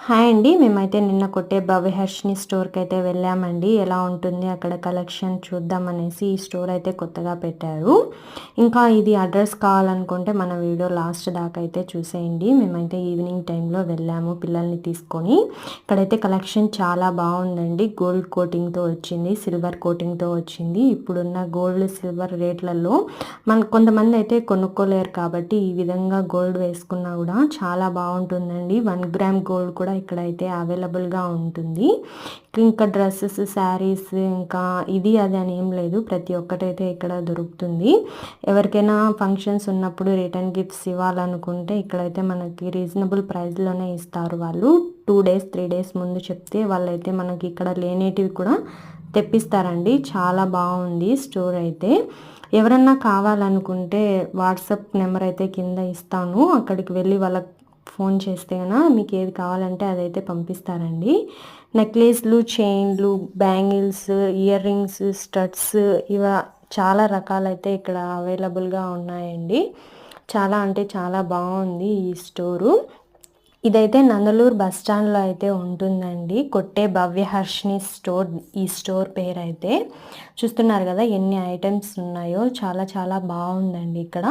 Hi అండి. మేమైతే నిన్న కొట్టే భవ్యహర్షిని స్టోర్‌కి అయితే వెళ్ళామండి. ఎలా ఉంటుంది అక్కడ కలెక్షన్ చూద్దామనేసి ఈ స్టోర్ అయితే కొత్తగా పెట్టారు. ఇంకా ఇది అడ్రస్ కావాలనుకుంటే మన వీడియో లాస్ట్ దాకా అయితే చూసేయండి. మేమైతే ఈవినింగ్ టైంలో వెళ్ళాము పిల్లల్ని తీసుకొని. ఇక్కడైతే కలెక్షన్ చాలా బాగుందండి. గోల్డ్ కోటింగ్‌తో వచ్చింది, సిల్వర్ కోటింగ్‌తో వచ్చింది. ఇప్పుడున్న గోల్డ్, సిల్వర్ రేట్లలో కొంతమంది అయితే కొనుక్కోలేరు కాబట్టి ఈ విధంగా గోల్డ్ వేసుకున్నా కూడా చాలా బాగుంటుందండి. 1 గ్రామ్ గోల్డ్ కూడా ఇక్కడైతే అవైలబుల్గా ఉంటుంది. ఇంకా డ్రెస్సెస్, శారీస్, ఇంకా ఇది అది అని ఏం లేదు, ప్రతి ఒక్కటైతే ఇక్కడ దొరుకుతుంది. ఎవరికైనా ఫంక్షన్స్ ఉన్నప్పుడు రిటర్న్ గిఫ్ట్స్ ఇవ్వాలనుకుంటే ఇక్కడైతే మనకి రీజనబుల్ ప్రైస్లోనే ఇస్తారు వాళ్ళు. 2 డేస్ 3 డేస్ ముందు చెప్తే వాళ్ళైతే మనకి ఇక్కడ లేనేటివి కూడా తెప్పిస్తారండి. చాలా బాగుంది స్టోర్ అయితే. ఎవరన్నా కావాలనుకుంటే వాట్సాప్ నెంబర్ అయితే కింద ఇస్తాను, అక్కడికి వెళ్ళి వాళ్ళకి ఫోన్ చేస్తే కనుక మీకు ఏది కావాలంటే అదైతే పంపిస్తారండి. నెక్లెస్లు, చైన్లు, బ్యాంగిల్స్, ఇయర్ రింగ్స్, స్టడ్స్, చాలా రకాలైతే ఇక్కడ అవైలబుల్గా ఉన్నాయండి. చాలా అంటే చాలా బాగుంది ఈ స్టోరు. ఇదైతే నందలూరు బస్ స్టాండ్లో అయితే ఉంటుందండి. కొట్టే భవ్యహర్షిని స్టోర్ ఈ స్టోర్ పేరు అయితే. చూస్తున్నారు కదా ఎన్ని ఐటమ్స్ ఉన్నాయో, చాలా చాలా బాగుందండి ఇక్కడ.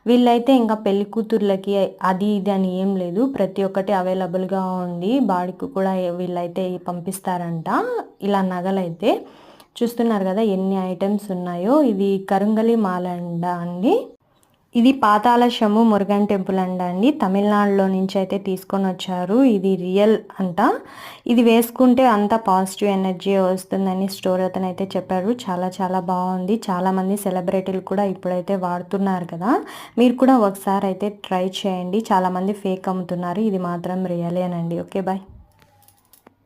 వీళ్ళైతే ఇంకా పెళ్లి కూతుర్లకి అది ఇది అని ఏం లేదు, ప్రతి ఒక్కటి అవైలబుల్గా ఉంది. బాడీకి కూడా వీళ్ళైతే పంపిస్తారంట ఇలా నగలైతే. చూస్తున్నారు కదా ఎన్ని ఐటమ్స్ ఉన్నాయో. ఇది కరుంగలి మాల అండి. ఇది పాతాళశము మురుగన్ టెంపుల్ అండి. తమిళనాడులో నుంచి అయితే తీసుకొని వచ్చారు. ఇది రియల్ అంట. ఇది వేసుకుంటే అంత పాజిటివ్ ఎనర్జీ వస్తుందని స్టోర్ అతను అయితే చెప్పారు. చాలా చాలా బాగుంది. చాలామంది సెలబ్రిటీలు కూడా ఇప్పుడైతే వాడుతున్నారు కదా, మీరు కూడా ఒకసారి అయితే ట్రై చేయండి. చాలామంది ఫేక్ అమ్ముతున్నారు, ఇది మాత్రం రియలేనండి. Okay bye.